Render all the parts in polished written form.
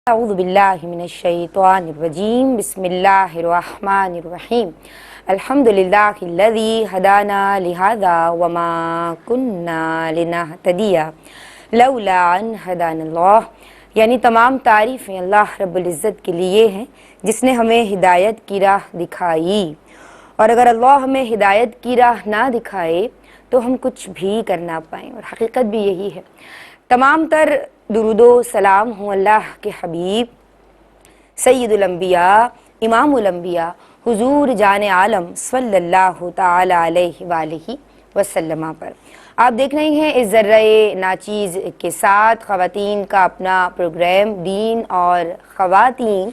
اعوذ باللہ من الشیطان الرجیم بسم اللہ الرحمن الرحیم الحمدللہ الذی ہدانا لہذا وما کننا لنہتدی لولا ان ہدانا اللہ، یعنی تمام تعریفیں اللہ رب العزت کے لیے ہیں جس نے ہمیں ہدایت کی راہ دکھائی، اور اگر اللہ ہمیں ہدایت کی راہ نہ دکھائے تو ہم کچھ بھی کر نہ پائیں، اور حقیقت بھی یہی ہے۔ تمام تر درود و سلام ہوں اللہ کے حبیب سید الانبیاء امام الانبیاء حضور جان عالم صلی اللہ تعالی علیہ وآلہ وسلم پر۔ آپ دیکھ رہے ہیں اس ذرہ ناچیز کے ساتھ خواتین کا اپنا پروگرام دین اور خواتین،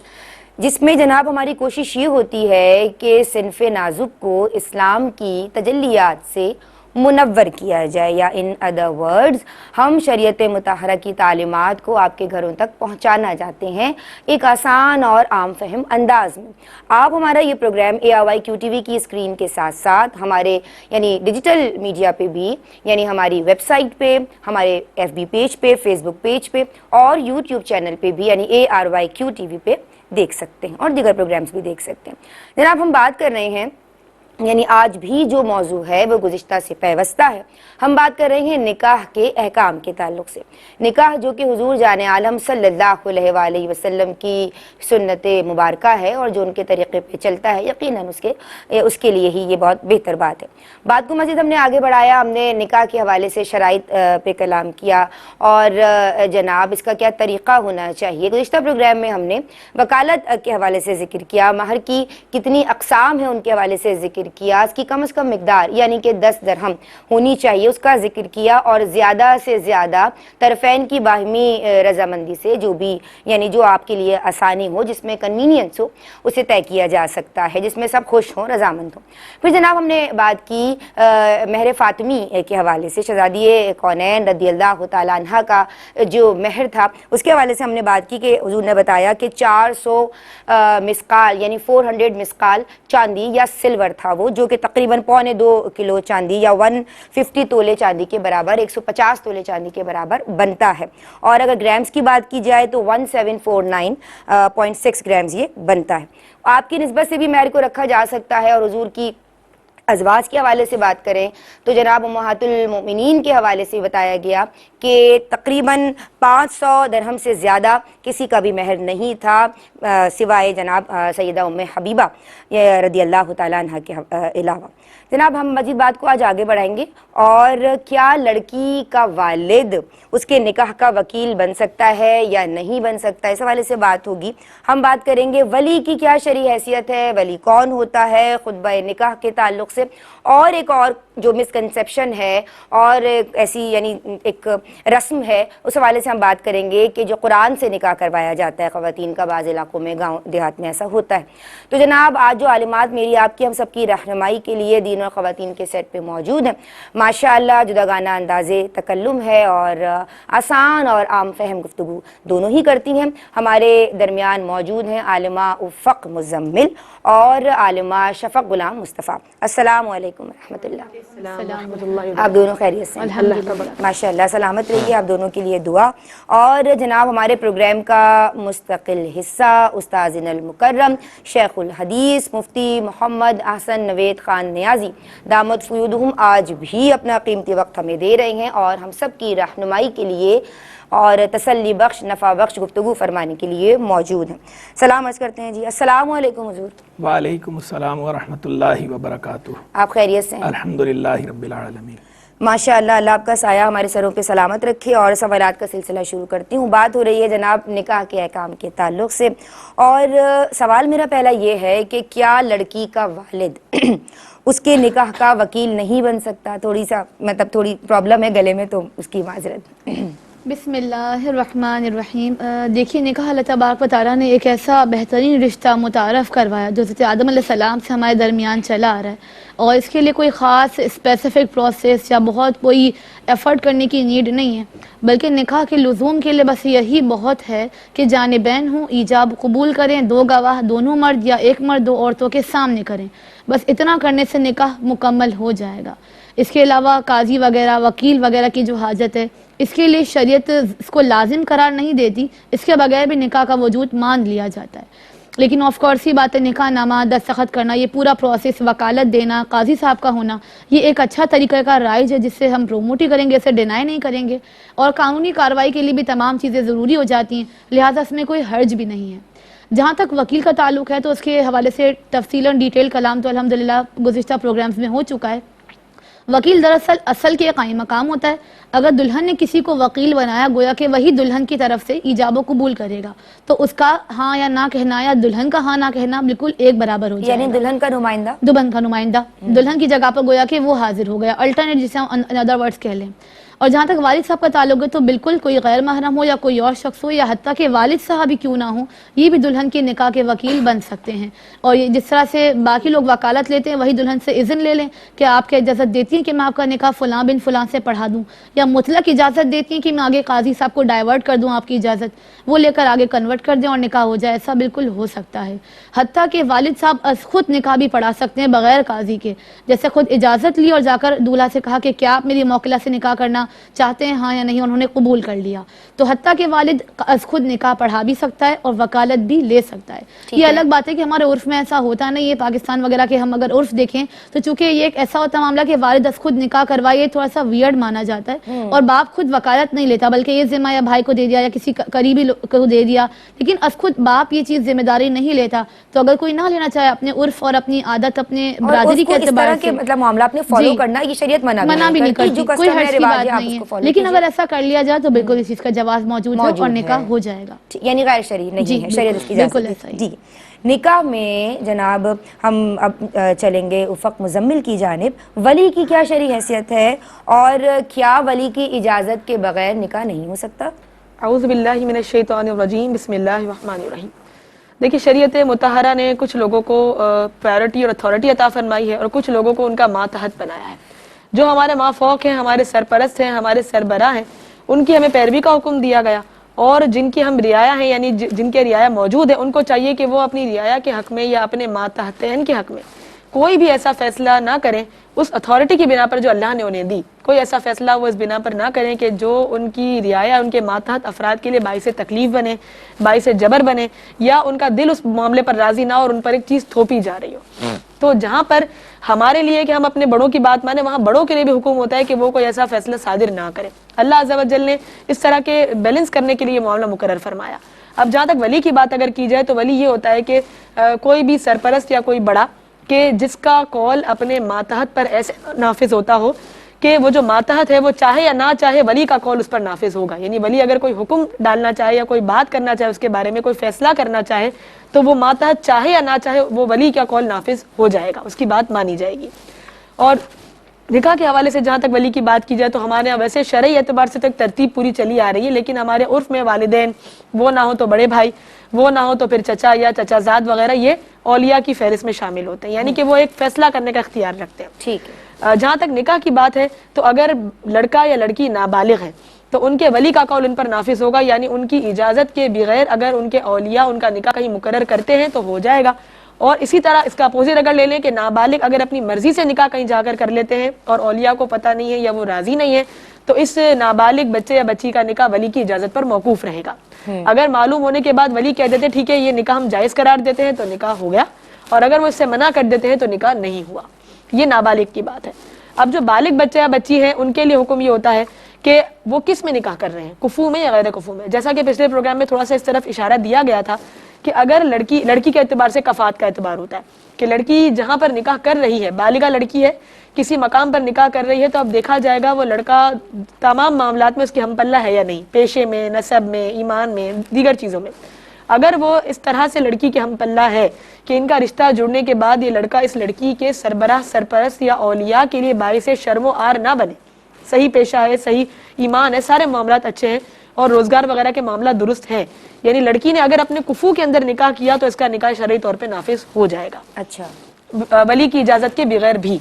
جس میں جناب ہماری کوشش یہ ہوتی ہے کہ صنف نازک کو اسلام کی تجلیات سے منور کیا جائے، یا ان ادر ورڈز ہم شریعت مطہرہ کی تعلیمات کو آپ کے گھروں تک پہنچانا چاہتے ہیں ایک آسان اور عام فہم انداز میں۔ آپ ہمارا یہ پروگرام ARYQ TV کی اسکرین کے ساتھ ساتھ ہمارے یعنی ڈیجیٹل میڈیا پہ بھی، یعنی ہماری ویب سائٹ پہ، ہمارے FB پیج پہ، فیس بک پیج پہ اور YouTube چینل پہ بھی یعنی ARYQ TV پہ دیکھ سکتے ہیں، اور دیگر پروگرامز بھی دیکھ سکتے ہیں۔ جناب ہم بات کر رہے ہیں، یعنی آج بھی جو موضوع ہے وہ گزشتہ سے پیوستہ ہے۔ ہم بات کر رہے ہیں نکاح کے احکام کے تعلق سے۔ نکاح جو کہ حضور جان عالم صلی اللہ علیہ وآلہ وسلم کی سنت مبارکہ ہے اور جو ان کے طریقے پہ چلتا ہے، یقیناً اس کے لیے ہی یہ بہت بہتر بات ہے۔ بات کو مزید ہم نے آگے بڑھایا، ہم نے نکاح کے حوالے سے شرائط پہ کلام کیا اور جناب اس کا کیا طریقہ ہونا چاہیے۔ گزشتہ پروگرام میں ہم نے وکالت کے حوالے سے ذکر کیا، مہر کی کتنی اقسام ہیں ان کے حوالے سے ذکر کیا، اس کی کم از کم مقدار یعنی کہ 10 درہم ہونی چاہیے اس کا ذکر کیا، اور زیادہ سے زیادہ طرفین کی باہمی رضامندی سے جو بھی یعنی جو آپ کے لیے آسانی ہو، جس میں کنوینئنس ہو، اسے طے کیا جا سکتا ہے، جس میں سب خوش ہوں، رضامند ہوں۔ پھر جناب ہم نے بات کی مہر فاطمی کے حوالے سے، شہزادی کونین رضی اللہ تعالیٰ عنہ کا جو مہر تھا اس کے حوالے سے ہم نے بات کی کہ حضور نے بتایا کہ 400 مسقال یعنی 400 مسقال چاندی یا سلور تھا وہ، جو کہ تقریباً 1.25 کلو چاندی یا 150 تولے چاندی کے برابر، 150 تولے چاندی کے برابر بنتا ہے، اور اگر گرامز کی بات کی جائے تو 1749.6 گرامز یہ بنتا ہے۔ آپ کی نسبت سے بھی مہر کو رکھا جا سکتا ہے، اور حضور کی ازواج کے حوالے سے بات کریں تو جناب امہات المؤمنین کے حوالے سے بتایا گیا کہ تقریباً 500 درہم سے زیادہ کسی کا بھی مہر نہیں تھا سوائے جناب سیدہ ام حبیبہ رضی اللہ تعالیٰ عنہ کے علاوہ۔ جناب ہم مزید بات کو آج آگے بڑھائیں گے، اور کیا لڑکی کا والد اس کے نکاح کا وکیل بن سکتا ہے یا نہیں بن سکتا، اس حوالے سے بات ہوگی۔ ہم بات کریں گے ولی کی کیا شرعی حیثیت ہے، ولی کون ہوتا ہے خطبہ نکاح کے تعلق سے، اور ایک اور جو مسکنسیپشن ہے اور ایسی یعنی ایک رسم ہے، اس حوالے سے ہم بات کریں گے کہ جو قرآن سے نکاح کروایا جاتا ہے خواتین کا، بعض علاقوں میں گاؤں دیہات میں ایسا ہوتا ہے۔ تو جناب آج جو عالمات میری آپ کی ہم سب کی رہنمائی کے لیے دین اور خواتین کے سیٹ پہ موجود ہیں، ماشاءاللہ جداگانہ انداز تکلم ہے اور آسان اور عام فہم گفتگو دونوں ہی کرتی ہیں۔ ہمارے درمیان موجود ہیں عالمہ افق مزمل اور عالمہ شفق غلام مصطفیٰ۔ السلام علیکم ورحمۃ اللہ، آپ دونوں خیریت سے ماشاء اللہ، سلامت رہیے، آپ دونوں کے لیے دعا۔ اور جناب ہمارے پروگرام کا مستقل حصہ استاذنا المکرم شیخ الحدیث مفتی محمد احسن نوید خان نیازی دامت فیودہم آج بھی اپنا قیمتی وقت ہمیں دے رہے ہیں، اور ہم سب کی رہنمائی کے لیے اور تسلی بخش نفع بخش گفتگو فرمانے کے لیے موجود ہیں۔ سلام عرض کرتے ہیں جی، السلام علیکم حضور۔ وعلیکم السلام ورحمۃ اللہ وبرکاتہ۔ آپ خیریت سے ہیں؟ الحمدللہ رب العالمین۔ ماشاء اللہ، اللہ آپ کا سایہ ہمارے سروں پہ سلامت رکھے، اور سوالات کا سلسلہ شروع کرتی ہوں۔ بات ہو رہی ہے جناب نکاح کے احکام کے تعلق سے، اور سوال میرا پہلا یہ ہے کہ کیا لڑکی کا والد اس کے نکاح کا وکیل نہیں بن سکتا؟ تھوڑی پرابلم ہے گلے میں، تو اس کی معذرت۔ بسم اللہ الرحمن الرحیم۔ دیکھیے نکاح اللہ تبارک و تعالیٰ نے ایک ایسا بہترین رشتہ متعارف کروایا جو حضرت آدم علیہ السلام سے ہمارے درمیان چلا آ رہا ہے، اور اس کے لیے کوئی خاص اسپیسیفک پروسیس یا بہت کوئی ایفرٹ کرنے کی نیڈ نہیں ہے، بلکہ نکاح کے لزوم کے لیے بس یہی بہت ہے کہ جانبین ہوں، ایجاب قبول کریں، 2 گواہ دونوں مرد یا ایک مرد 2 عورتوں کے سامنے کریں، بس اتنا کرنے سے نکاح مکمل ہو جائے گا۔ اس کے علاوہ قاضی وغیرہ وکیل وغیرہ کی جو حاجت ہے اس کے لیے شریعت اس کو لازم قرار نہیں دیتی، اس کے بغیر بھی نکاح کا وجود مان لیا جاتا ہے۔ لیکن آف کورس یہ بات ہے، نکاح نامہ دستخط کرنا، یہ پورا پروسیس، وکالت دینا، قاضی صاحب کا ہونا، یہ ایک اچھا طریقہ کا رائج ہے جس سے ہم پروموٹ ہی کریں گے، اسے ڈینائی نہیں کریں گے، اور قانونی کارروائی کے لیے بھی تمام چیزیں ضروری ہو جاتی ہیں، لہٰذا اس میں کوئی حرج بھی نہیں ہے۔ جہاں تک وکیل کا تعلق ہے تو اس کے حوالے سے تفصیلاً ڈیٹیل کلام تو الحمدللہ گزشتہ پروگرامز میں ہو چکا ہے۔ وکیل دراصل اصل کے قائم مقام ہوتا ہے۔ اگر دلہن نے کسی کو وکیل بنایا، گویا کہ وہی دلہن کی طرف سے ایجاب و قبول کرے گا، تو اس کا ہاں یا نہ کہنا یا دلہن کا ہاں نہ کہنا بالکل ایک برابر ہو جائے گا۔ یعنی دلہن کا نمائندہ، دلہن کی جگہ پر گویا کہ وہ حاضر ہو گیا، الٹرنیٹ جسے ہم ان ادر ورڈز کہہ لیں۔ اور جہاں تک والد صاحب کا تعلق ہے تو بالکل کوئی غیر محرم ہو یا کوئی اور شخص ہو، یا حتیٰ کہ والد صاحب ہی کیوں نہ ہو، یہ بھی دلہن کے نکاح کے وکیل بن سکتے ہیں۔ اور یہ جس طرح سے باقی لوگ وکالت لیتے ہیں، وہی دلہن سے اذن لے لیں کہ آپ کے اجازت دیتی ہیں کہ میں آپ کا نکاح فلاں بن فلاں سے پڑھا دوں، یا مطلق اجازت دیتی ہیں کہ میں آگے قاضی صاحب کو ڈائیورٹ کر دوں آپ کی اجازت، وہ لے کر آگے کنورٹ کر دیں اور نکاح ہو جائے، ایسا بالکل ہو سکتا ہے۔ حتیٰ کہ والد صاحب خود نکاح بھی پڑھا سکتے ہیں بغیر قاضی کے، جیسے خود اجازت لی اور جا کر دولہا سے کہا کہ کیا آپ میری موکلہ سے نکاح کرنا چاہتے ہیں، ہاں یا نہیں، انہوں نے قبول کر لیا، تو حتیٰ کہ والد خود نکاح پڑھا بھی سکتا ہے اور وکالت بھی لے سکتا ہے۔ یہ الگ بات ہے کہ ہمارے عرف میں ایسا ہوتا نہیں ہے، پاکستان وغیرہ کے ہم اگر عرف دیکھیں تو چونکہ یہ ایک ایسا ہوتا معاملہ کہ والد خود نکاح کروائے، تھوڑا سا ویئرڈ مانا جاتا ہے، اور باپ خود وکالت نہیں لیتا بلکہ یہ ذمہ یا بھائی کو دے دیا یا کسی قریبی کو دے دیا، لیکن خود باپ یہ چیز ذمہ داری نہیں لیتا۔ تو اگر کوئی نہ لینا چاہے اپنے عرف اور اپنی عادت، اپنے برادری کے اعتبار سے، مطلب معاملات میں فالو کرنا یہ شریعت منع بھی نہیں کرتی، کوئی حرج کی بات نہیں ہے، لیکن اگر ایسا کر لیا جائے تو بالکل اس چیز کا جواز موجود ہے اور نکاح ہو جائے گا، یعنی غیر شرعی نہیں ہے، شریعت اس کی بالکل اجازت ایسا ہی۔ دی۔ نکاح میں جناب ہم اب چلیں گے افق مزمل کی جانب، ولی کی کیا شرعی حیثیت ہے اور کیا ولی کی اجازت کے بغیر نکاح نہیں ہو سکتا؟ اعوذ باللہ من الشیطان الرجیم، بسم اللہ الرحمن الرحیم۔ دیکھیے، شریعت مطہرہ نے کچھ لوگوں کو پرائیورٹی اور اتھارٹی عطا فرمائی ہے اور کچھ لوگوں کو ان کا ماتحت بنایا ہے۔ جو ہمارے مافوق ہیں، ہمارے سرپرست ہیں، ہمارے سربراہ ہیں، ان کی ہمیں پیروی کا حکم دیا گیا، اور جن کی ہم رعایا ہیں یعنی جن کے رعایا موجود ہیں، ان کو چاہیے کہ وہ اپنی رعایا کے حق میں یا اپنے ماتحتین کے حق میں کوئی بھی ایسا فیصلہ نہ کریں اس اتھارٹی کی بنا پر جو اللہ نے انہیں دی، کوئی ایسا فیصلہ وہ اس بنا پر نہ کریں کہ جو ان کی رعایا، ان کے ماتحت افراد کے لیے باعث تکلیف بنے، باعث جبر بنے، یا ان کا دل اس معاملے پر راضی نہ اور ان پر ایک چیز تھوپی جا رہی ہو۔ تو جہاں پر ہمارے لیے کہ ہم اپنے بڑوں کی بات مانیں، وہاں بڑوں کے لیے بھی حکم ہوتا ہے کہ وہ کوئی ایسا فیصلہ صادر نہ کرے۔ اللہ عز و جل نے اس طرح کے بیلنس کرنے کے لیے معاملہ مقرر فرمایا۔ اب جہاں تک ولی کی بات اگر کی جائے تو ولی یہ ہوتا ہے کہ کوئی بھی سرپرست یا کوئی بڑا کہ جس کا قول اپنے ماتحت پر ایسے نافذ ہوتا ہو کہ وہ جو ماتحت ہے وہ چاہے یا نہ چاہے ولی کا قول اس پر نافذ ہوگا، یعنی ولی اگر کوئی حکم ڈالنا چاہے یا کوئی بات کرنا چاہے، اس کے بارے میں کوئی فیصلہ کرنا چاہے، تو وہ ماتحت چاہے یا نہ چاہے وہ ولی کا قول نافذ ہو جائے گا، اس کی بات مانی جائے گی۔ اور نکاح کے حوالے سے جہاں تک ولی کی بات کی جائے تو ہمارے یہاں ویسے شرعی اعتبار سے تو ایک ترتیب پوری چلی آ رہی ہے، لیکن ہمارے عرف میں والدین، وہ نہ ہو تو بڑے بھائی، وہ نہ ہو تو پھر چچا یا چچا زاد وغیرہ، یہ اولیاء کی فہرست میں شامل ہوتے ہیں، یعنی کہ وہ ایک فیصلہ کرنے کا اختیار رکھتے ہیں۔ ٹھیک ہے۔ جہاں تک نکاح کی بات ہے تو اگر لڑکا یا لڑکی نابالغ ہے تو ان کے ولی کا قول ان پر نافذ ہوگا، یعنی ان کی اجازت کے بغیر اگر ان کے اولیاء ان کا نکاح کہیں مقرر کرتے ہیں تو ہو جائے گا۔ اور اسی طرح اس کا اپوزٹ اگر لے لیں کہ نابالغ اگر اپنی مرضی سے نکاح کہیں جا کر لیتے ہیں اور اولیاء کو پتہ نہیں ہے یا وہ راضی نہیں ہے، تو اس نابالغ بچے یا بچی کا نکاح ولی کی اجازت پر موقوف رہے گا۔ اگر معلوم ہونے کے بعد ولی کہہ دیتے ٹھیک ہے یہ نکاح ہم جائز قرار دیتے ہیں تو نکاح ہو گیا، اور اگر وہ اس سے منع کر دیتے ہیں تو نکاح نہیں ہوا۔ یہ نابالغ کی بات ہے۔ اب جو بالغ بچے یا بچی ہیں ان کے لیے حکم یہ ہوتا ہے کہ وہ کس میں نکاح کر رہے ہیں، کفو میں یا غیر کفو میں۔ جیسا کہ پچھلے پروگرام میں تھوڑا سا اس طرف اشارہ دیا گیا تھا کہ اگر لڑکی کے اعتبار سے کفات کا اعتبار ہوتا ہے کہ لڑکی جہاں پر نکاح کر رہی ہے، بالغہ لڑکی ہے، کسی مقام پر نکاح کر رہی ہے، تو اب دیکھا جائے گا وہ لڑکا تمام معاملات میں اس کی ہم پلہ ہے یا نہیں، پیشے میں، نسب میں، ایمان میں، دیگر چیزوں میں۔ اگر وہ اس طرح سے لڑکی کے ہم پلہ ہے کہ ان کا رشتہ جڑنے کے بعد یہ لڑکا اس لڑکی کے سربراہ، سرپرست یا اولیاء کے لیے باعث شرم و عار نہ بنے، صحیح پیشہ ہے، صحیح ایمان ہے، سارے معاملات اچھے ہیں اور روزگار وغیرہ کے معاملات درست ہیں، یعنی لڑکی نے اگر اپنے کفو کے اندر نکاح کیا تو اس کا نکاح شرعی طور پہ نافذ ہو جائے گا، اچھا، ولی کی اجازت کے بغیر بھی۔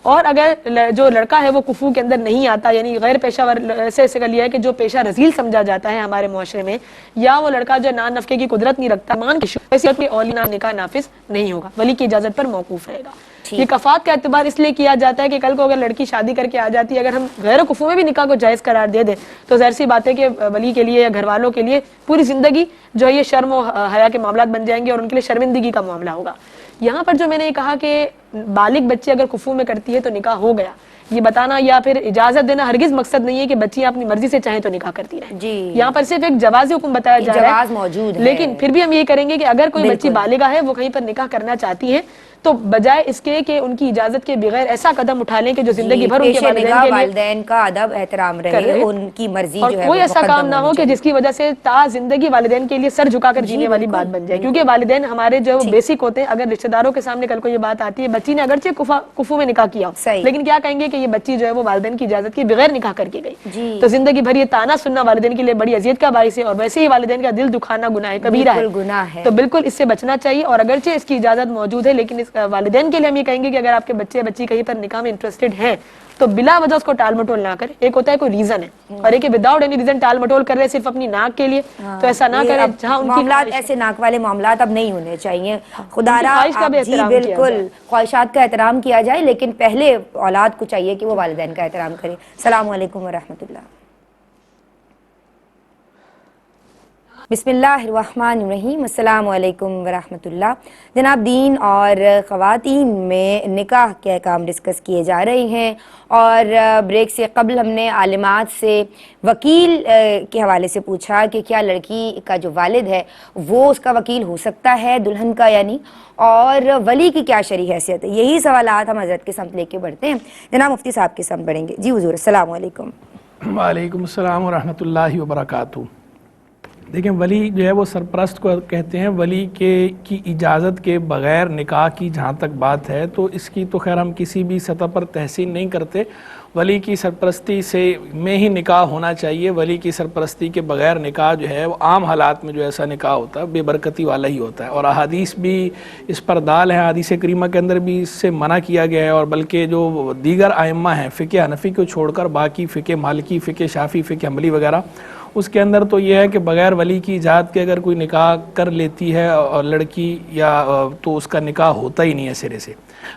اور اگر جو لڑکا ہے وہ کفو کے اندر نہیں آتا، یعنی غیر پیشہ ور سے کر لیا ہے کہ جو پیشہ رذیل سمجھا جاتا ہے ہمارے معاشرے میں، یا وہ لڑکا جو نان نفقے کی قدرت نہیں رکھتا، مان کی اولیاء نکاح نافذ نہیں ہوگا، ولی کی اجازت پر موقوف رہے گا۔ یہ کفات کا اعتبار اس لیے کیا جاتا ہے کہ کل کو اگر لڑکی شادی کر کے آ جاتی ہے، اگر ہم غیر کفو میں بھی نکاح کو جائز قرار دے دیں تو ظاہر سی بات ہے کہ ولی کے لیے یا گھر والوں کے لیے پوری زندگی جو ہے یہ شرم و حیا کے معاملات بن جائیں گے اور ان کے لیے شرمندگی کا معاملہ ہوگا۔ یہاں پر جو میں نے کہا کہ بالغ بچی اگر کفو میں کرتی ہے تو نکاح ہو گیا، یہ بتانا یا پھر اجازت دینا ہرگز مقصد نہیں ہے کہ بچیاں اپنی مرضی سے چاہیں تو نکاح کرتی رہیں۔ جی، یہاں پر صرف ایک جواز حکم بتایا جا رہا جواز ہے، موجود ہے، لیکن پھر بھی ہم یہ کریں گے کہ اگر کوئی بچی بالغہ ہے وہ کہیں پر نکاح کرنا چاہتی ہے تو بجائے اس کے کہ ان کی اجازت کے بغیر ایسا قدم اٹھا لیں کہ جو زندگی بھر ان کے والدین کے لیے والدین کا ادب احترام رہے، ان کی مرضی اور جو ہے کوئی ایسا کام نہ ہو کہ جس کی کی وجہ سے تا زندگی والدین کے لیے سر جھکا کر جینے والی بات بن جائے، کیونکہ والدین ہمارے جو بیسک ہوتے ہیں، اگر رشتہ داروں کے سامنے کل کو یہ بات آتی ہے بچی نے اگرچہ کفو میں نکاح کیا ہو لیکن کیا کہیں گے کہ یہ بچی جو ہے وہ والدین کی اجازت کے بغیر نکاح کر کے گئی، تو زندگی بھر یہ تانا سننا والدین کے لیے بڑی اذیت کا باعث ہے، اور ویسے ہی والدین کا دل دکھانا گناہ کبیرہ ہے، تو بالکل اس سے بچنا چاہیے۔ اور اگرچہ اس کی اجازت موجود ہے لیکن اس والدین کے لیے ہم یہ کہیں گے کہ اگر آپ کے بچے بچی کہیں پر نکاح میں انٹرسٹڈ ہیں تو بلا وجہ اس کو ٹال مٹول نہ کرے۔ ایک ہوتا ہے کوئی ریزن ہے اور ایک وداؤٹ اینی ریزن ٹال مٹول کر رہے صرف اپنی ناک کے لیے، تو ایسا نہ کرے۔ جہاں ان کی معاملات ایسے ناک والے معاملات اب نہیں ہونے چاہیے، خدا را خواہش کا بھی احترام کیا جائے۔ بالکل خواہشات کا احترام کیا جائے، لیکن پہلے اولاد کو چاہیے کہ وہ والدین کا احترام کرے۔ السلام علیکم ورحمۃ اللہ۔ بسم اللہ الرحمن الرحیم۔ السلام علیکم ورحمۃ اللہ۔ جناب، دین اور خواتین میں نکاح کے احکام ڈسکس کیے جا رہے ہیں، اور بریک سے قبل ہم نے عالمات سے وکیل کے حوالے سے پوچھا کہ کیا لڑکی کا جو والد ہے وہ اس کا وکیل ہو سکتا ہے دلہن کا یا نہیں، اور ولی کی کیا شرعی حیثیت ہے۔ یہی سوالات ہم حضرت کے سمت لے کے بڑھتے ہیں۔ جناب مفتی صاحب کے سمت بڑھیں گے۔ جی حضور، السلام علیکم۔ وعلیکم السلام ورحمۃ اللہ وبرکاتہ۔ دیکھیں، ولی جو ہے وہ سرپرست کو کہتے ہیں۔ ولی کی اجازت کے بغیر نکاح کی جہاں تک بات ہے تو اس کی تو خیر ہم کسی بھی سطح پر تحسین نہیں کرتے۔ ولی کی سرپرستی سے میں ہی نکاح ہونا چاہیے۔ ولی کی سرپرستی کے بغیر نکاح جو ہے وہ عام حالات میں جو ایسا نکاح ہوتا ہے بے برکتی والا ہی ہوتا ہے، اور احادیث بھی اس پر دال ہیں۔ حدیث کریمہ کے اندر بھی اس سے منع کیا گیا ہے، اور بلکہ جو دیگر ائمہ ہیں فقہ حنفی کو چھوڑ کر باقی فقہ مالکی، فقہ شافعی، فقہ حنبلی وغیرہ، اس کے اندر تو یہ ہے کہ بغیر ولی کی اجازت کے اگر کوئی نکاح کر لیتی ہے اور لڑکی یا تو اس کا نکاح ہوتا ہی نہیں ہے سرے سے۔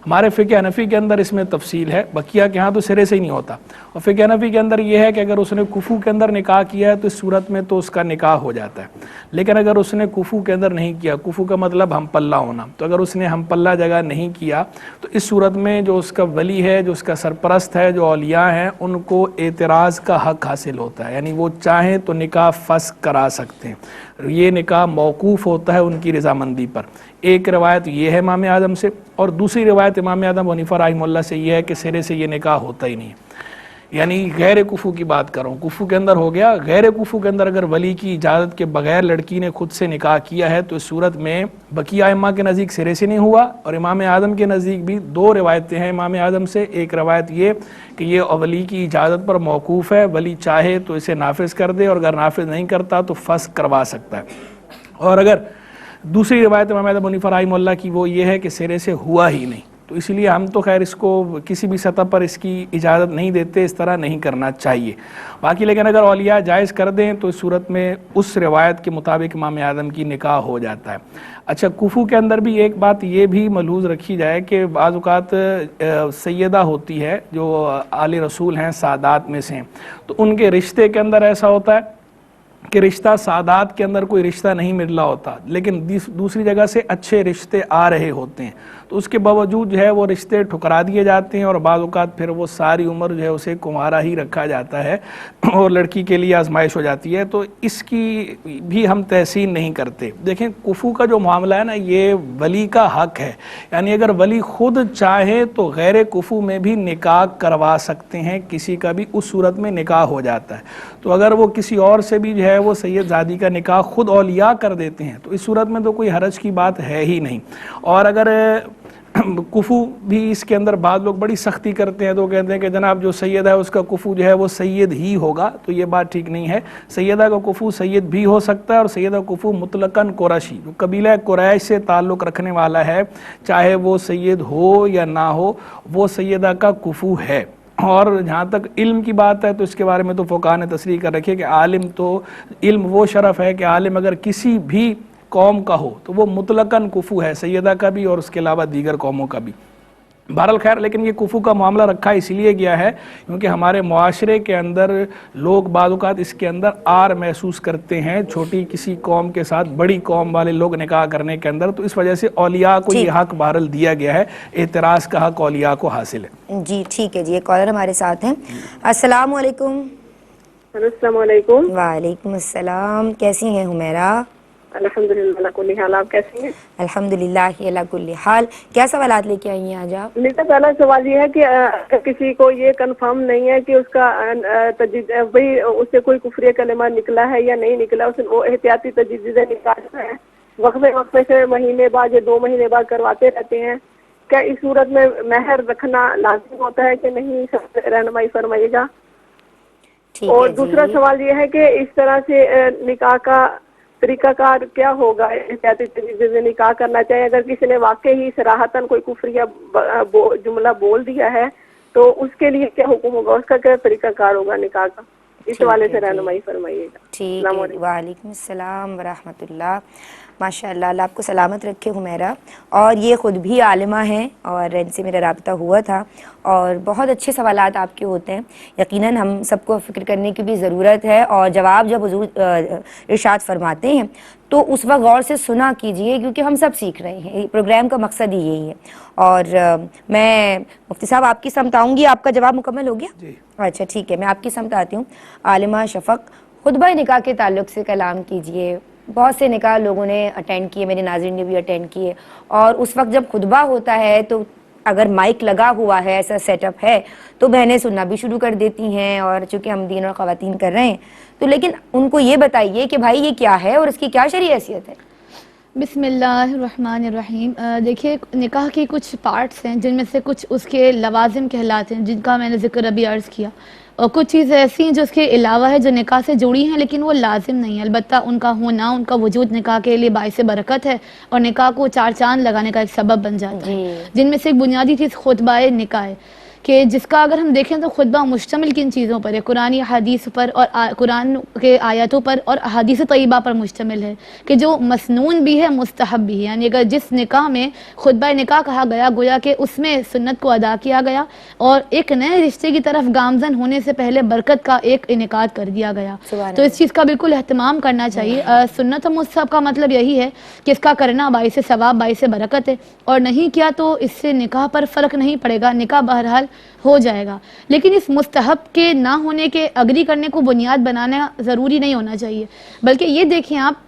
ہمارے فقہ حنفی کے اندر اس میں تفصیل ہے، بقیہ کے ہاں تو سرے سے ہی نہیں ہوتا۔ اور فقہ حنفی کے اندر یہ ہے کہ اگر اس نے کفو کے اندر نکاح کیا ہے تو اس صورت میں تو اس کا نکاح ہو جاتا ہے، لیکن اگر اس نے کفو کے اندر نہیں کیا، کفو کا مطلب ہم پلہ ہونا، تو اگر اس نے ہم پلہ جگہ نہیں کیا تو اس صورت میں جو اس کا ولی ہے، جو اس کا سرپرست ہے، جو اولیاء ہیں، ان کو اعتراض کا حق حاصل ہوتا ہے، یعنی وہ چاہیں تو نکاح فسخ کرا سکتے ہیں۔ یہ نکاح موقوف ہوتا ہے ان کی رضامندی پر۔ ایک روایت یہ ہے امام اعظم سے، اور دوسری روایت امام اعظم حنیفہ رحمہ اللہ سے یہ ہے کہ سرے سے یہ نکاح ہوتا ہی نہیں ہے۔ یعنی غیر کفو کی بات کر رہا ہوں، کفو کے اندر ہو گیا، غیر کفو کے اندر اگر ولی کی اجازت کے بغیر لڑکی نے خود سے نکاح کیا ہے تو اس صورت میں بقیہ ائمہ کے نزدیک سرے سے نہیں ہوا، اور امام اعظم کے نزدیک بھی دو روایتیں ہیں امام اعظم سے۔ ایک روایت یہ کہ یہ ولی کی اجازت پر موقوف ہے، ولی چاہے تو اسے نافذ کر دے، اور اگر نافذ نہیں کرتا تو فسخ کروا سکتا ہے۔ اور اگر دوسری روایت امام اعظم حنیفہ رحمہ اللہ کی وہ یہ ہے کہ سرے سے ہوا ہی نہیں، تو اس لیے ہم تو خیر اس کو کسی بھی سطح پر اس کی اجازت نہیں دیتے، اس طرح نہیں کرنا چاہیے۔ باقی لیکن اگر اولیاء جائز کر دیں تو اس صورت میں اس روایت کے مطابق امام اعظم کی نکاح ہو جاتا ہے۔ اچھا، کفو کے اندر بھی ایک بات یہ بھی ملحوظ رکھی جائے کہ بعض اوقات سیدہ ہوتی ہے جو آل رسول ہیں، سادات میں سے ہیں، تو ان کے رشتے کے اندر ایسا ہوتا ہے کہ رشتہ سادات کے اندر کوئی رشتہ نہیں مل رہا ہوتا، لیکن دوسری جگہ سے اچھے رشتے آ رہے ہوتے ہیں، تو اس کے باوجود جو ہے وہ رشتے ٹھکرا دیے جاتے ہیں، اور بعض اوقات پھر وہ ساری عمر جو ہے اسے کنوارا ہی رکھا جاتا ہے اور لڑکی کے لیے آزمائش ہو جاتی ہے، تو اس کی بھی ہم تحسین نہیں کرتے۔ دیکھیں، کفو کا جو معاملہ ہے نا، یہ ولی کا حق ہے، یعنی اگر ولی خود چاہے تو غیر کفو میں بھی نکاح کروا سکتے ہیں کسی کا بھی، اس صورت میں نکاح ہو جاتا ہے۔ تو اگر وہ کسی اور سے بھی جو ہے وہ سید زادی کا نکاح خود اولیاء کر دیتے ہیں تو اس صورت میں تو کوئی حرج کی بات ہے ہی نہیں۔ اور اگر کفو بھی اس کے اندر بعض لوگ بڑی سختی کرتے ہیں تو کہتے ہیں کہ جناب جو سید ہے اس کا کفو جو ہے وہ سید ہی ہوگا، تو یہ بات ٹھیک نہیں ہے۔ سیدہ کا کفو سید بھی ہو سکتا ہے، اور سیدہ کفو مطلقاً قریشی، جو قبیلہ قریش سے تعلق رکھنے والا ہے، چاہے وہ سید ہو یا نہ ہو، وہ سیدہ کا کفو ہے۔ اور جہاں تک علم کی بات ہے تو اس کے بارے میں تو فقہاء نے تصریح کر رکھی ہے کہ عالم تو علم وہ شرف ہے کہ عالم اگر کسی بھی قوم کا ہو تو وہ مطلقاً کفو ہے، سیدہ کا بھی اور اس کے علاوہ دیگر قوموں کا بھی۔ بہرحال خیر، لیکن یہ کفو کا معاملہ رکھا اسی لیے گیا ہے کیونکہ ہمارے معاشرے کے اندر لوگ بعض اوقات اس کے اندر آر محسوس کرتے ہیں چھوٹی کسی قوم کے ساتھ بڑی قوم والے لوگ نکاح کرنے کے اندر، تو اس وجہ سے اولیاء کو یہ حق بہرحال دیا گیا ہے، اعتراض کا حق اولیاء کو حاصل ہے۔ جی ٹھیک ہے جی، ایک کالر ہمارے ساتھ ہیں۔ السلام علیکم۔ السلام علیکم۔ وعلیکم السلام، کیسی ہیں حمیرہ؟ الحمدللہ اللہ کل حال، آپ کیسی ہیں؟ الحمدللہ اللہ کل حال۔ کیا سوالات لے کے آئی ہیں آج آپ؟ میرا پہلا سوال یہ ہے کہ اگر کسی کو یہ کنفرم نہیں ہے کہ اس کا بھئی اس سے کوئی کفری کلمہ نکلا ہے یا نہیں نکلا، اس وہ احتیاطی تجدید نکاح ہے، وقفے سے مہینے بعد یا 2 مہینے بعد کرواتے رہتے ہیں، کیا اس صورت میں مہر رکھنا لازم ہوتا ہے کہ نہیں؟ سب رہنمائی فرمائیے گا۔ اور دوسرا سوال یہ ہے کہ اس طرح سے نکاح کا طریقہ کار کیا ہوگا؟ احتیاطی تجدید سے نکاح کرنا چاہیے اگر کسی نے واقعی ہی صراحتاً کوئی کفریہ جملہ بول دیا ہے تو اس کے لیے کیا حکم ہوگا، اس کا کیا طریقہ کار ہوگا نکاح کا؟ اس حوالے سے رہنمائی فرمائیے گا۔ ٹھیک ہے، وعلیکم السلام ورحمۃ اللہ۔ ماشاء اللہ، اللہ آپ کو سلامت رکھے حمیرہ۔ اور یہ خود بھی عالمہ ہیں اور ان سے میرا رابطہ ہوا تھا، اور بہت اچھے سوالات آپ کے ہوتے ہیں۔ یقیناً ہم سب کو فکر کرنے کی بھی ضرورت ہے، اور جواب جب حضور ارشاد فرماتے ہیں تو اس وقت غور سے سنا کیجئے، کیونکہ ہم سب سیکھ رہے ہیں، پروگرام کا مقصد ہی یہی ہے۔ اور میں مفتی صاحب آپ کی سمت آؤں گی، آپ کا جواب مکمل ہو گیا؟ اچھا ٹھیک ہے، میں آپ کی سمت آتی ہوں۔ عالمہ شفق، خطبہ نکاح کے تعلق سے کلام کیجئے۔ بہت سے نکاح لوگوں نے اٹینڈ کیے، میرے ناظرین نے بھی اٹینڈ کیے، اور اس وقت جب خطبہ ہوتا ہے تو اگر مائک لگا ہوا ہے، ایسا سیٹ اپ ہے، تو بہنیں سننا بھی شروع کر دیتی ہیں، اور چونکہ ہم دین اور خواتین کر رہے ہیں تو لیکن ان کو یہ بتائیے کہ بھائی یہ کیا ہے اور اس کی کیا شرعی حیثیت ہے؟ بسم اللہ الرحمن الرحیم۔ دیکھیے، نکاح کے کچھ پارٹس ہیں جن میں سے کچھ اس کے لوازم کہلاتے ہیں، جن کا میں نے ذکر ابھی عرض کیا، اور کچھ چیزیں ایسی ہیں جو اس کے علاوہ ہے، جو نکاح سے جڑی ہیں لیکن وہ لازم نہیں ہے، البتہ ان کا ہونا، ان کا وجود نکاح کے لیے باعث برکت ہے اور نکاح کو 4 چاند لگانے کا ایک سبب بن جاتا ہے، جن میں سے ایک بنیادی چیز خطبہ نکاح ہے، کہ جس کا اگر ہم دیکھیں تو خطبہ مشتمل کن چیزوں پر ہے؟ قرآن حدیث پر، اور قرآن کے آیاتوں پر اور احادیث طیبہ پر مشتمل ہے، کہ جو مسنون بھی ہے، مستحب بھی ہے، یعنی اگر جس نکاح میں خطبہ نکاح کہا گیا، گویا کہ اس میں سنت کو ادا کیا گیا اور ایک نئے رشتے کی طرف گامزن ہونے سے پہلے برکت کا ایک انعقاد کر دیا گیا، تو اس چیز کا بالکل اہتمام کرنا چاہیے۔ سنت و مستحب کا مطلب یہی ہے کہ اس کا کرنا باعث ثواب، باعث برکت ہے، اور نہیں کیا تو اس سے نکاح پر فرق نہیں پڑے گا، نکاح بہرحال ہو جائے گا، لیکن اس مستحب کے نہ ہونے کے اگری کرنے کو بنیاد بنانا ضروری نہیں ہونا چاہیے، بلکہ یہ دیکھیں آپ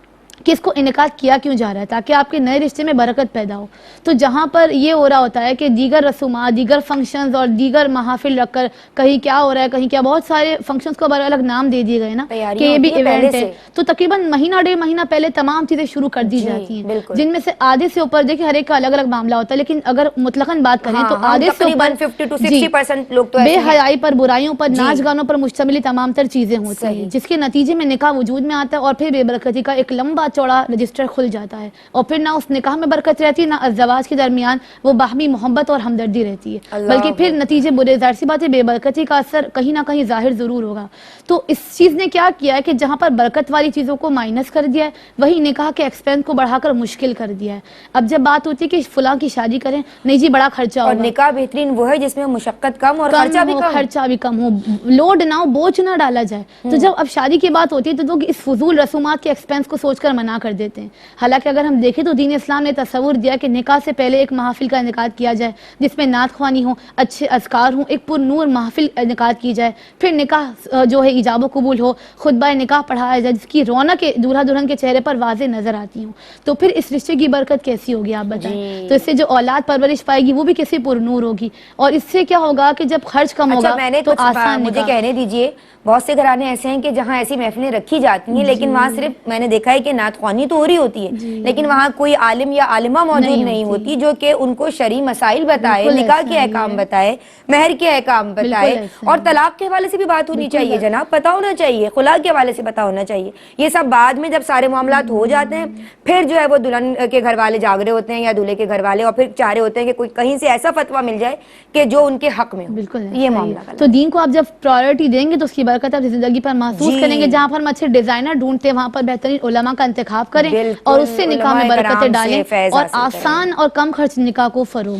کہ اس کو انعقاد کیا کیوں جا رہا ہے، تاکہ آپ کے نئے رشتے میں برکت پیدا ہو۔ تو جہاں پر یہ ہو رہا ہوتا ہے کہ دیگر رسومات، دیگر فنکشنز اور دیگر محافل رکھ کر کہیں کیا ہو رہا ہے، کہیں کیا، بہت سارے فنکشنز کو الگ نام دے دیے گئے نا کہ یہ بھی ایونٹ ہے، تو تقریباً مہینہ 1.5 مہینہ پہلے تمام چیزیں شروع کر دی جاتی ہیں، جن میں سے آدھے سے اوپر، دیکھیں ہر ایک کا الگ الگ معاملہ ہوتا ہے، لیکن اگر مطلقاً بات کریں تو آدھے سے اوپر 50 to 60% لوگ تو بے حیائی پر، برائیوں پر، ناچ گانوں پر مشتمل تمام تر چیزیں ہوتی ہیں، جس کے نتیجے میں نکاح وجود میں آتا ہے، اور پھر بے برکتی کا ایک لمبا چوڑا رجسٹر کھل جاتا ہے، اور پھر نہ اس نکاح میں برکت رہتی ہے، نہ ازدواج کے درمیان وہ باہمی محبت اور ہمدردی رہتی ہے، بلکہ پھر نتیجے برے۔ ظاہر سی بات ہے بے برکتی کا اثر کہیں نہ کہیں ظاہر ضرور ہوگا۔ تو اس چیز نے کیا کیا ہے کہ جہاں پر برکت والی چیزوں کو مائنس کر دیا ہے، وہی نکاح کے ایکسپینس کو بڑھا کر مشکل کر دیا ہے۔ اب جب بات ہوتی ہے کہ فلاں کی شادی کریں، نہیں جی بڑا خرچہ ہوگا، اور نکاح بہترین وہ ہے جس میں مشقت کم اور خرچہ بھی کم ہو، لوڈ نہ ہو، بوجھ نہ ڈالا جائے۔ تو جب اب شادی کی بات ہوتی ہے تو لوگ اس فضول رسومات کے ایکسپینس کو سوچ کر منع کر دیتے ہیں، حالانکہ اگر ہم دیکھیں تو دین اسلام نے تصور دیا کہ نکاح سے پہلے ایک محافل کا انعقاد کیا جائے، جس میں نعت خوانی ہو، اچھے اذکار ہوں، ایک پر نور محفل انعقاد کی جائے، پھر نکاح جو ہے ایجاب و قبول ہو، خطبہ نکاح پڑھایا جائے، جس کی رونق دولہا دلہن کے چہرے پر واضح نظر آتی ہوں، تو پھر اس رشتے کی برکت کیسی ہوگی آپ بتائیں؟ تو اس سے جو اولاد پرورش پائے گی وہ بھی کیسے پر نور ہوگی، اور اس سے کیا ہوگا کہ جب خرچ کم ہوگا تو آسان مجھے کہنے دیجئے، بہت سے گھرانے ایسے ہیں کہ جہاں ایسی محفلیں رکھی جاتی ہیں لیکن وہاں صرف میں نے دیکھا ہے کہ نعت خوانی تو ہو رہی ہوتی ہے، لیکن وہاں کوئی عالم یا عالمہ موجود نہیں ہوتی جو کہ ان کو شرعی مسائل بتائے، نکاح کے احکام بتائے، مہر کے احکام بتائے، اور طلاق کے حوالے سے بھی بات ہونی چاہیے جناب، پتہ ہونا چاہیے، خلا کے حوالے سے پتہ ہونا چاہیے۔ یہ سب بعد میں جب سارے معاملات ہو جاتے ہیں پھر جو ہے وہ دلہن کے گھر والے جاگ رہے ہوتے ہیں یا دولہے کے گھر والے، اور پھر چاہ رہے ہوتے ہیں کہ کوئی کہیں سے ایسا فتویٰ مل جائے کہ جو ان کے حق میں ہو۔ بالکل یہ معاملہ تو دین کو آپ جب پرائیورٹی دیں گے تو اس کی برکت آپ زندگی پر محسوس کریں گے۔ جہاں پر ہم اچھے ڈیزائنر ڈھونڈتے ہیں وہاں پر بہترین علماء کا انتخاب کریں اور اس سے نکاح میں برکتیں ڈالیں اور آسان اور کم خرچ نکاح کو فروغ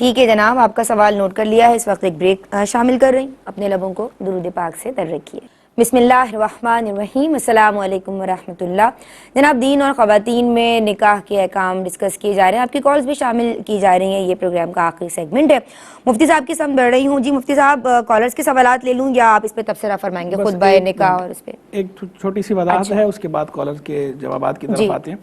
ٹھیک ہے جناب، آپ کا سوال نوٹ کر لیا ہے. اس وقت ایک بریک شامل کر رہی ہوں. اپنے لبوں کو درود پاک سے تر رکھیے. بسم اللہ الرحمن الرحیم. السلام علیکم ورحمۃ اللہ. جناب، دین اور خواتین میں نکاح کے احکام ڈسکس کیے جا رہے ہیں. آپ کی کالز بھی شامل کی جا رہی ہیں. یہ پروگرام کا آخری سیگمنٹ ہے. مفتی صاحب کی سمجھ بڑھ رہی ہوں. جی مفتی صاحب، کالرز کے سوالات لے لوں یا آپ اس پہ تبصرہ فرمائیں گے؟ خطبہ نکاح اور اس پہ ایک چھوٹی سی وضاحت ہے، اس کے بعد کالرز کے جوابات کی طرف آتے ہیں.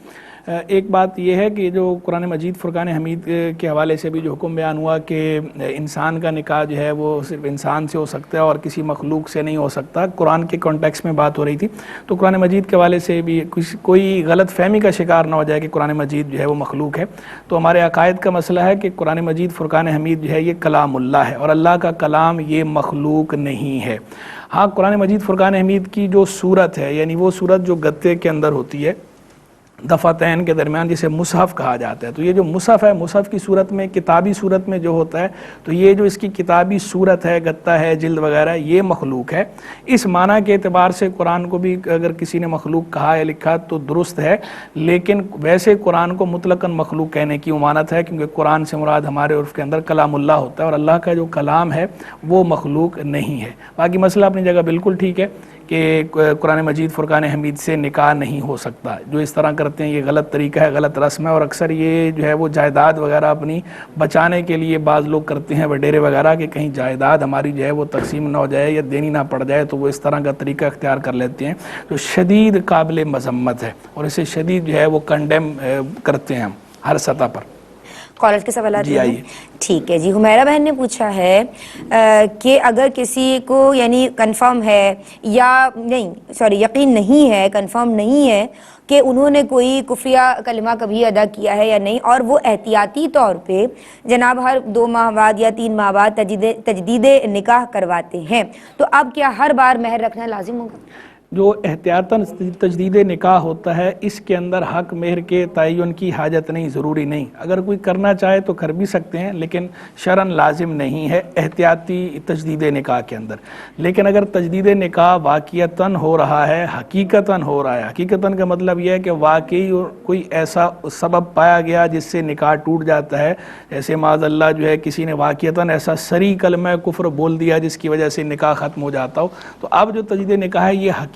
ایک بات یہ ہے کہ جو قرآن مجید فرقان حمید کے حوالے سے بھی جو حکم بیان ہوا کہ انسان کا نکاح جو ہے وہ صرف انسان سے ہو سکتا ہے اور کسی مخلوق سے نہیں ہو سکتا، قرآن کے کانٹیکس میں بات ہو رہی تھی. تو قرآن مجید کے حوالے سے بھی کوئی غلط فہمی کا شکار نہ ہو جائے کہ قرآن مجید جو ہے وہ مخلوق ہے. تو ہمارے عقائد کا مسئلہ ہے کہ قرآن مجید فرقان حمید جو ہے یہ کلام اللہ ہے، اور اللہ کا کلام یہ مخلوق نہیں ہے. ہاں، قرآن مجید فرقان حمید کی جو صورت ہے، یعنی وہ صورت جو گتے کے اندر ہوتی ہے دفعتین کے درمیان، جسے مصحف کہا جاتا ہے، تو یہ جو مصحف ہے، مصحف کی صورت میں، کتابی صورت میں جو ہوتا ہے، تو یہ جو اس کی کتابی صورت ہے، گتا ہے، جلد وغیرہ، یہ مخلوق ہے. اس معنی کے اعتبار سے قرآن کو بھی اگر کسی نے مخلوق کہا یا لکھا تو درست ہے، لیکن ویسے قرآن کو مطلقاً مخلوق کہنے کی ممانعت ہے، کیونکہ قرآن سے مراد ہمارے عرف کے اندر کلام اللہ ہوتا ہے، اور اللہ کا جو کلام ہے وہ مخلوق نہیں ہے. باقی مسئلہ اپنی جگہ بالکل ٹھیک ہے کہ قرآن مجید فرقان حمید سے نکاح نہیں ہو سکتا. جو اس طرح کرتے ہیں یہ غلط طریقہ ہے، غلط رسم ہے، اور اکثر یہ جو ہے وہ جائیداد وغیرہ اپنی بچانے کے لیے بعض لوگ کرتے ہیں وڈیرے وغیرہ، کہ کہیں جائیداد ہماری جو ہے وہ تقسیم نہ ہو جائے یا دینی نہ پڑ جائے، تو وہ اس طرح کا طریقہ اختیار کر لیتے ہیں جو شدید قابل مذمت ہے، اور اسے شدید جو ہے وہ کنڈیم کرتے ہیں ہم ہر سطح پر. کالرز کے سوالات جی آئیے. ٹھیک ہے جی. حمیرہ بہن نے پوچھا ہے کہ اگر کسی کو یعنی کنفرم ہے یا نہیں، یقین نہیں ہے، کنفرم نہیں ہے کہ انہوں نے کوئی کفریہ کلمہ کبھی ادا کیا ہے یا نہیں، اور وہ احتیاطی طور پہ جناب ہر 2 ماہ بعد یا 3 ماہ بعد تجدید نکاح کرواتے ہیں، تو اب کیا ہر بار مہر رکھنا لازم ہوگا؟ جو احتیاطاً تجدید نکاح ہوتا ہے، اس کے اندر حق مہر کے تعین کی حاجت نہیں، ضروری نہیں. اگر کوئی کرنا چاہے تو کر بھی سکتے ہیں، لیکن شرعاً لازم نہیں ہے احتیاطی تجدید نکاح کے اندر. لیکن اگر تجدید نکاح واقعتاً ہو رہا ہے، حقیقتاً ہو رہا ہے، حقیقتاً کا مطلب یہ ہے کہ واقعی کوئی ایسا سبب پایا گیا جس سے نکاح ٹوٹ جاتا ہے، جیسے معاذ اللہ جو ہے کسی نے واقعتاً ایسا صریح کلمہ کفر بول دیا جس کی وجہ سے نکاح ختم ہو جاتا ہو، تو اب جو تجدید نکاح ہے یہ حقیقتاً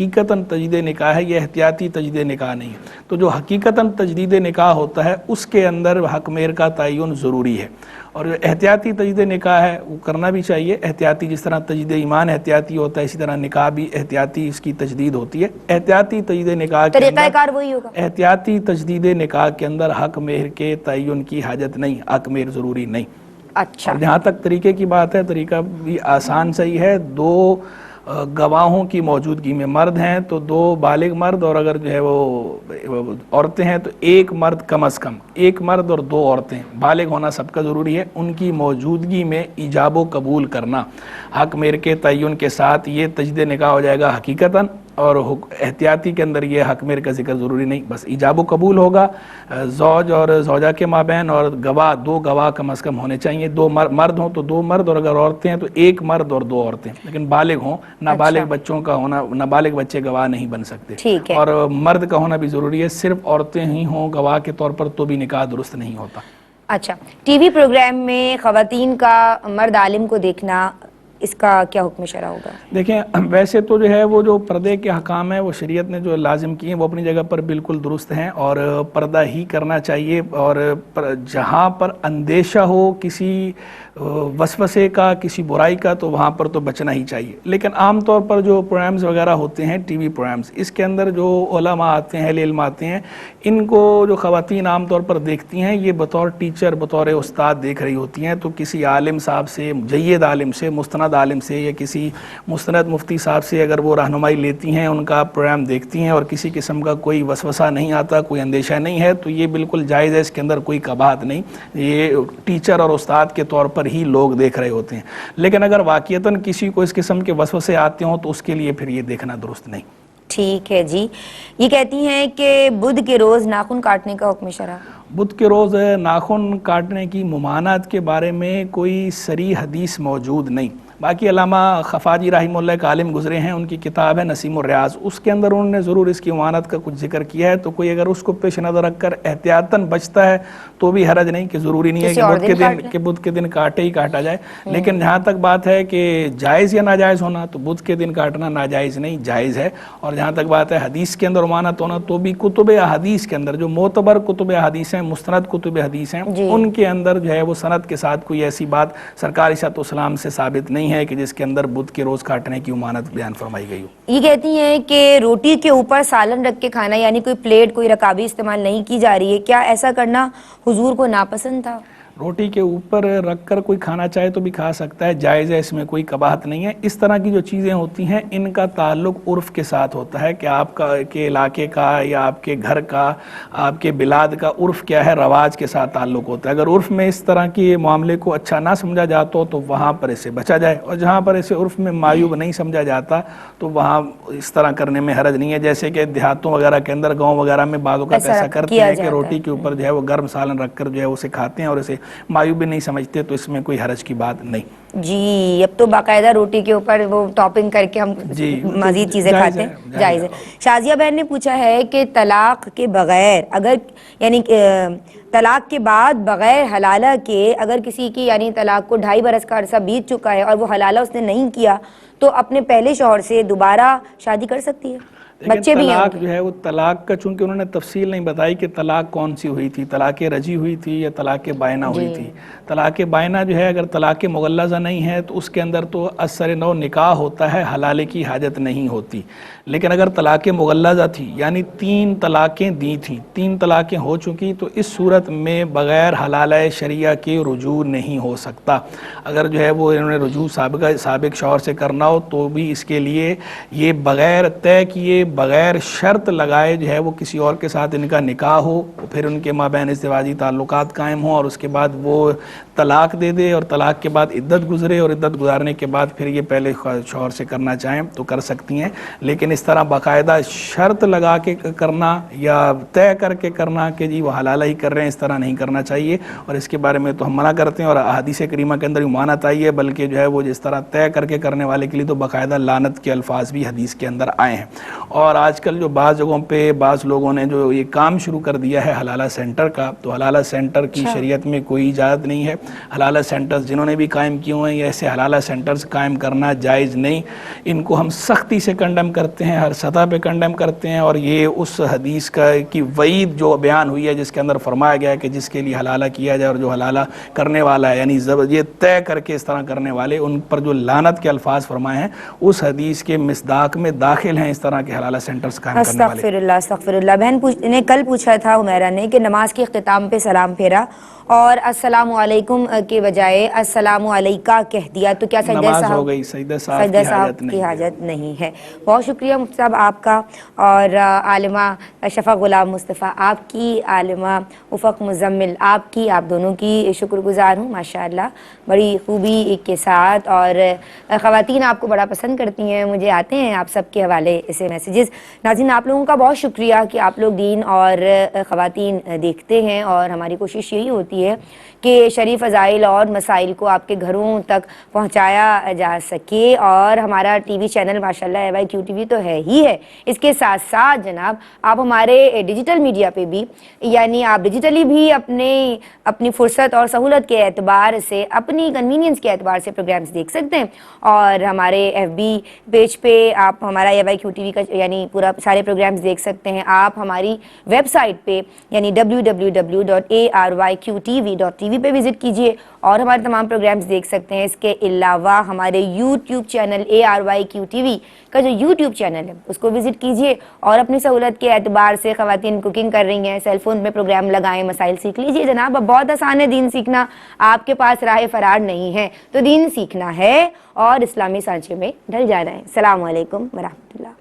تجدید نکاح ہے، یہ احتیاطی تجدید نکاح نہیں ہے. تو جو حقیقتاً تجدید نکاح ہوتا ہے اس کے اندر حق مہر کا تعین ضروری ہے، اور جو احتیاطی تجدید نکاح ہے وہ کرنا بھی چاہیے. احتیاطی جس طرح تجدید ایمان احتیاطی ہوتا ہے، اسی طرح نکاح بھی احتیاطی اس کی تجدید ہوتی ہے. احتیاطی تجدید نکاح کے طریقہ کار وہی ہوگا. احتیاطی تجدید نکاح کے اندر حق مہر کے تعین کی حاجت نہیں، حق مہر ضروری نہیں. اچھا. اور جہاں تک طریقے کی بات ہے، طریقہ بھی آسان صحیح ہے. 2 گواہوں کی موجودگی میں، مرد ہیں تو 2 بالغ مرد، اور اگر جو ہے وہ عورتیں ہیں تو 1 مرد کم از کم، 1 مرد اور 2 عورتیں، بالغ ہونا سب کا ضروری ہے. ان کی موجودگی میں ایجاب و قبول کرنا حق مہر کے تعین کے ساتھ، یہ تجدید نکاح ہو جائے گا حقیقتاً. اور احتیاطی کے اندر یہ حق مہر کا ذکر ضروری نہیں، بس ایجاب و قبول ہوگا زوج اور زوجہ کے مابین، اور گواہ 2 گواہ کم از کم ہونے چاہیے. 2 مرد ہوں تو 2 مرد، اور اگر عورتیں ہیں تو 1 مرد اور 2 عورتیں، لیکن بالغ ہوں. نابالغ بچوں کا ہونا، نابالغ بچے گواہ نہیں بن سکتے. اور مرد کا ہونا بھی ضروری ہے. صرف عورتیں ہی ہوں گواہ کے طور پر تو بھی نکاح درست نہیں ہوتا. اچھا. ٹی وی پروگرام میں خواتین کا مرد عالم کو دیکھنا، اس کا کیا حکم شرع ہوگا؟ دیکھیں، ویسے تو جو ہے وہ جو پردے کے حکام ہیں وہ شریعت نے جو لازم کیے ہیں وہ اپنی جگہ پر بالکل درست ہیں، اور پردہ ہی کرنا چاہیے. اور جہاں پر اندیشہ ہو کسی وسوسے کا، کسی برائی کا، تو وہاں پر تو بچنا ہی چاہیے. لیکن عام طور پر جو پروگرامز وغیرہ ہوتے ہیں، ٹی وی پروگرامز، اس کے اندر جو علماء آتے ہیں، اہل علم آتے ہیں، ان کو جو خواتین عام طور پر دیکھتی ہیں یہ بطور ٹیچر، بطور استاد دیکھ رہی ہوتی ہیں. تو کسی عالم صاحب سے، جید عالم سے، مستند عالم سے، یا کسی مستند مفتی صاحب سے اگر وہ رہنمائی لیتی ہیں، ان کا پروگرام دیکھتی ہیں، اور کسی قسم کا کوئی وسوسہ نہیں آتا، کوئی اندیشہ نہیں ہے، تو یہ بالکل جائز ہے. اس کے اندر کوئی قباحت نہیں. یہ ٹیچر اور استاد کے طور پر ہی لوگ دیکھ رہے ہوتے ہیں. لیکن اگر واقعتاً کسی کو اس قسم کے وسوسے آتے ہوں تو اس کے لیے پھر یہ دیکھنا درست نہیں. ٹھیک ہے جی. یہ کہتی ہیں کہ بدھ کے روز ناخن کاٹنے کا حکم شرع. بدھ کے روز ناخن کاٹنے کی ممانعت کے بارے میں کوئی صریح حدیث موجود نہیں. باقی علامہ خفاجی رحمہ اللہ ایک عالم گزرے ہیں، ان کی کتاب ہے نسیم الریاض، اس کے اندر انہوں نے ضرور اس کی ممانعت کا کچھ ذکر کیا ہے. تو کوئی اگر اس کو پیش نظر رکھ کر احتیاطاً بچتا ہے تو بھی حرج نہیں، کہ ضروری نہیں ہے کہ بدھ کے دن کاٹے ہی کاٹا جائے. لیکن جہاں تک بات ہے کہ جائز یا ناجائز ہونا، تو بدھ کے دن کاٹنا ناجائز نہیں، جائز ہے. اور جہاں تک بات ہے حدیث کے اندر ممانعت ہونا، تو بھی کتب احادیث کے اندر جو معتبر کتب احادیث ہیں، مستند کتب حدیث ہیں، ان کے اندر جو ہے وہ سند کے ساتھ کوئی ایسی بات سرکار علیہ السلام سے ثابت نہیں ہے کہ جس کے اندر بدھ کے روز کاٹنے کی ممانعت بیان فرمائی گئی ہو. یہ کہتی ہیں کہ روٹی کے اوپر سالن رکھ کے کھانا، یعنی کوئی پلیٹ، کوئی رکابی استعمال نہیں کی جا رہی ہے، کیا ایسا کرنا حضور کو ناپسند تھا؟ روٹی کے اوپر رکھ کر کوئی کھانا چاہے تو بھی کھا سکتا ہے، جائز ہے، اس میں کوئی قباحت نہیں ہے. اس طرح کی جو چیزیں ہوتی ہیں ان کا تعلق عرف کے ساتھ ہوتا ہے کہ آپ کا کے علاقے کا یا آپ کے گھر کا، آپ کے بلاد کا عرف کیا ہے، رواج کے ساتھ تعلق ہوتا ہے. اگر عرف میں اس طرح کے معاملے کو اچھا نہ سمجھا جاتا ہو تو وہاں پر اسے بچا جائے، اور جہاں پر اسے عرف میں معیوب نہیں سمجھا جاتا تو وہاں اس طرح کرنے میں حرج نہیں ہے. جیسے کہ دیہاتوں وغیرہ کے اندر، گاؤں وغیرہ میں بعض اوقات ایسا کرتے ہیں کہ روٹی کے اوپر جو ہے وہ گرم سالن رکھ کر جو ہے اسے کھاتے ہیں اور اسے معیوب بھی نہیں سمجھتے، تو اس میں کوئی حرج کی بات نہیں. جی اب تو باقاعدہ روٹی کے اوپر وہ ٹاپنگ کر کے ہم مزید چیزیں کھاتے ہیں، جائز ہے. شازیہ بہن نے پوچھا ہے کہ طلاق کے بغیر اگر یعنی طلاق کے بعد بغیر حلالہ کے اگر کسی کی یعنی طلاق کو 2.5 برس کا عرصہ بیت چکا ہے اور وہ حلالہ اس نے نہیں کیا تو اپنے پہلے شوہر سے دوبارہ شادی کر سکتی ہے؟ بچے بھی ہیں. طلاق جو ہے وہ طلاق کا چونکہ انہوں نے تفصیل نہیں بتائی کہ طلاق کون سی ہوئی تھی، طلاق رجی ہوئی تھی یا طلاق بائنہ ہوئی تھی. طلاق بائنہ جو ہے اگر طلاق مغلظہ نہیں ہے تو اس کے اندر تو اثر نو نکاح ہوتا ہے، حلالے کی حاجت نہیں ہوتی. لیکن اگر طلاق مغلظہ تھی یعنی 3 طلاقیں دی تھیں، 3 طلاقیں ہو چکی، تو اس صورت میں بغیر حلالہ شریعہ کے رجوع نہیں ہو سکتا. اگر جو ہے وہ انہوں نے رجوع سابق شوہر سے کرنا ہو تو بھی اس کے لیے یہ بغیر طے کیے، بغیر شرط لگائے جو ہے وہ کسی اور کے ساتھ ان کا نکاح ہو، پھر ان کے مابین ازدواجی تعلقات قائم ہوں اور اس کے بعد وہ طلاق دے دے اور طلاق کے بعد عدت گزرے اور عدت گزارنے کے بعد پھر یہ پہلے شوہر سے کرنا چاہیں تو کر سکتی ہیں. لیکن اس طرح باقاعدہ شرط لگا کے کرنا یا طے کر کے کرنا کہ جی وہ حلالہ ہی کر رہے ہیں، اس طرح نہیں کرنا چاہیے. اور اس کے بارے میں تو ہم منع کرتے ہیں اور احادیث کریمہ کے اندر ممانعت آئی ہے، بلکہ جو ہے وہ جس طرح طے کر کے کرنے والے کے لیے تو باقاعدہ لعنت کے الفاظ بھی حدیث کے اندر آئے ہیں. اور آج کل جو بعض جگہوں پہ بعض لوگوں نے جو یہ کام شروع کر دیا ہے حلالہ سینٹر کا، تو حلالہ سینٹر کی شریعت میں کوئی اجازت نہیں ہے. حلالہ سینٹرز جنہوں نے بھی قائم کیے ہوئے ہیں، ایسے حلالہ سینٹرز قائم کرنا جائز نہیں. ان کو ہم سختی سے کنڈم کرتے ہیں، ہر سطح پہ کنڈم کرتے ہیں. اور یہ اس حدیث کی وعید جو بیان ہوئی ہے جس کے اندر فرمایا گیا ہے کہ جس کے لیے حلالہ کیا جائے اور جو حلالہ کرنے والا ہے یعنی یہ طے کر کے اس طرح کرنے والے، ان پر جو لعنت کے الفاظ فرمائے ہیں اس حدیث کے مصداق میں داخل ہیں اس طرح کے حلالہ سینٹرز قائم کرنے والے. استغفر اللہ استغفر اللہ. بہن نے کل پوچھا تھا حمیرہ نے کہ نماز کے اختتام پہ سلام پھیرا اور السلام علیکم کے بجائے السلام علیکہ کہہ دیا، تو کیا سجدہ نماز صاحب ہو گئی؟ سجدہ صاحب کی حاجت نہیں ہے. بہت شکریہ مفتی صاحب آپ کا، اور عالمہ شفق غلام مصطفیٰ آپ کی، عالمہ افق مزمل آپ کی، آپ دونوں کی شکر گزار ہوں. ماشاءاللہ بڑی خوبی کے ساتھ، اور خواتین آپ کو بڑا پسند کرتی ہیں، مجھے آتے ہیں آپ سب کے حوالے سے میسیجز. ناظرین آپ لوگوں کا بہت شکریہ کہ آپ لوگ دین اور خواتین دیکھتے ہیں، اور ہماری کوشش یہی ہوتی ہے کہ شریف فضائل اور مسائل کو آپ کے گھروں تک پہنچایا جا سکے. اور ہمارا ٹی وی چینل ماشاءاللہ AYQ TV تو ہے ہی ہے، اس کے ساتھ ساتھ جناب آپ ہمارے ڈیجیٹل میڈیا پہ بھی، یعنی آپ ڈیجیٹلی بھی اپنی فرصت اور سہولت کے اعتبار سے، اپنی کنوینئنس کے اعتبار سے پروگرامز دیکھ سکتے ہیں. اور ہمارے FB پیج پہ آپ ہمارا AYQ TV کا یعنی پورا سارے پروگرامز دیکھ سکتے ہیں. آپ ہماری ویب سائٹ پہ یعنی www.ARYQTV.tv پہ وزٹ کیجئے اور ہمارے تمام پروگرامز دیکھ سکتے ہیں. اس کے علاوہ ہمارے یوٹیوب چینل ARYQ TV کا جو یوٹیوب چینل ہے اس کو وزٹ کیجئے اور اپنی سہولت کے اعتبار سے خواتین کوکنگ کر رہی ہیں، سیل فون میں پروگرام لگائیں، مسائل سیکھ لیجئے. جناب اب بہت آسان ہے دین سیکھنا، آپ کے پاس راہ فرار نہیں ہے، تو دین سیکھنا ہے اور اسلامی سانچے میں ڈھل جانا ہے. السلام علیکم ورحمۃ اللہ.